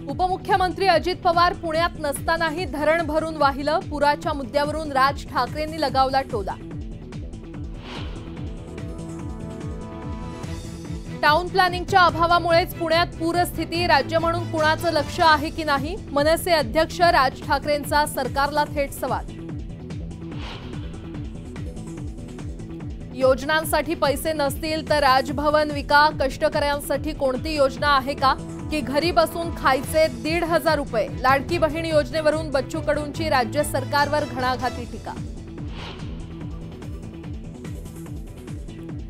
उपमुख्यमंत्री अजित पवार पुण्यात नसतानाही धरण भरून वाहिलं। पुराच्या मुद्द्यावरून राज ठाकरेंनी लगावला टोला। टाउन प्लॅनिंगच्या अभावामुळेच पुण्यात पूरस्थिती। राज्य म्हणून कुणाचं लक्ष आहे की नाही, मनसे अध्यक्ष राज ठाकरेंचा सरकारला थेट सवाल। योजनांसाठी पैसे नसतील तर राजभवन विका। कष्टकऱ्यांसाठी कोणती योजना आहे का की घरी बसून खायचे 1,500 रुपये। लाडकी बहीण योजनेवरून बच्चू कडूंची राज्य सरकारवर घणाघाती टीका।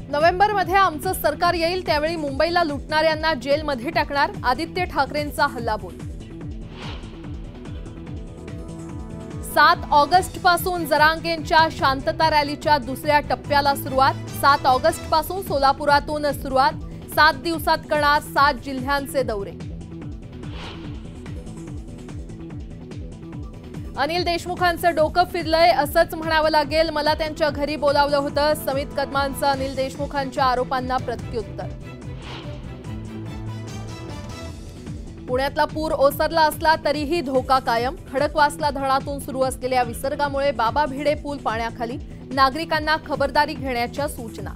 नोव्हेंबरमध्ये आमचं सरकार येईल त्यावेळी मुंबईला लुटणाऱ्यांना जेलमध्ये टाकणार। आदित्य ठाकरेंचा हल्लाबोल। 7 ऑगस्ट पासून जरांगेंच्या शांतता रॅलीच्या दुसऱ्या टप्प्याला सुरुवात। 7 ऑगस्ट पासून सोलापुरातून सुरुवात। 7 दिवसात करणार 7 जिल्ह्यांचे दौरे। अनिल देशमुखांचं डोकं फिरलंय असंच म्हणावं लागेल। मला त्यांच्या घरी बोलावलं होतं। समित कदमांचं अनिल देशमुखांच्या आरोपांना प्रत्युत्तर। पुण्यातला पूर ओसरला असला तरीही धोका कायम। खडकवासला धरणातून सुरू असलेल्या विसर्गामुळे बाबा भिडे पूल पाण्याखाली। नागरिकांना खबरदारी घेण्याच्या सूचना।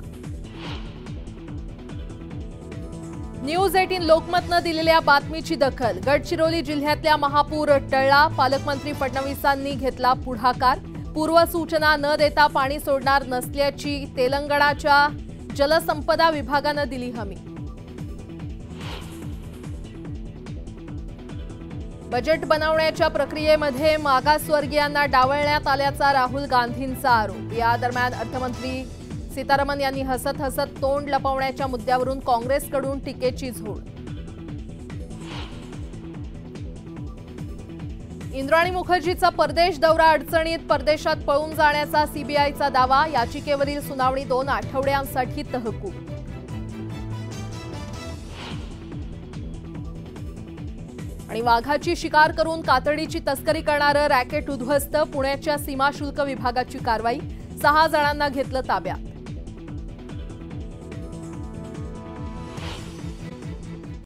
न्यूज 18 लोकमतनं दिलेल्या बातमीची दखल। गडचिरोली जिल्ह्यातल्या महापूर टळला। पालकमंत्री फडणवीसांनी घेतला पुढाकार। पूर्वसूचना न देता पाणी सोडणार नसल्याची तेलंगणाच्या जलसंपदा विभागानं दिली हमी। बजेट बनवण्याच्या प्रक्रियेमध्ये मागासवर्गीयांना डावलण्यात आल्याचा राहुल गांधींचा आरोप। या दरम्यान अर्थमंत्री सीतारामन यांनी हसत हसत तोंड लपवण्याच्या मुद्द्यावरून काँग्रेसकडून टीकेची झोड। इंद्राणी मुखर्जीचा परदेश दौरा अडचणीत। परदेशात पळून जाण्याचा सीबीआयचा दावा। याचिकेवरील सुनावणी 2 आठवड्यांसाठी तहकूब। आणि वाघाची शिकार करून कातडीची तस्करी करणारं रॅकेट उद्ध्वस्त। पुण्याच्या सीमाशुल्क विभागाची कारवाई। 6 जणांना घेतलं ताब्यात।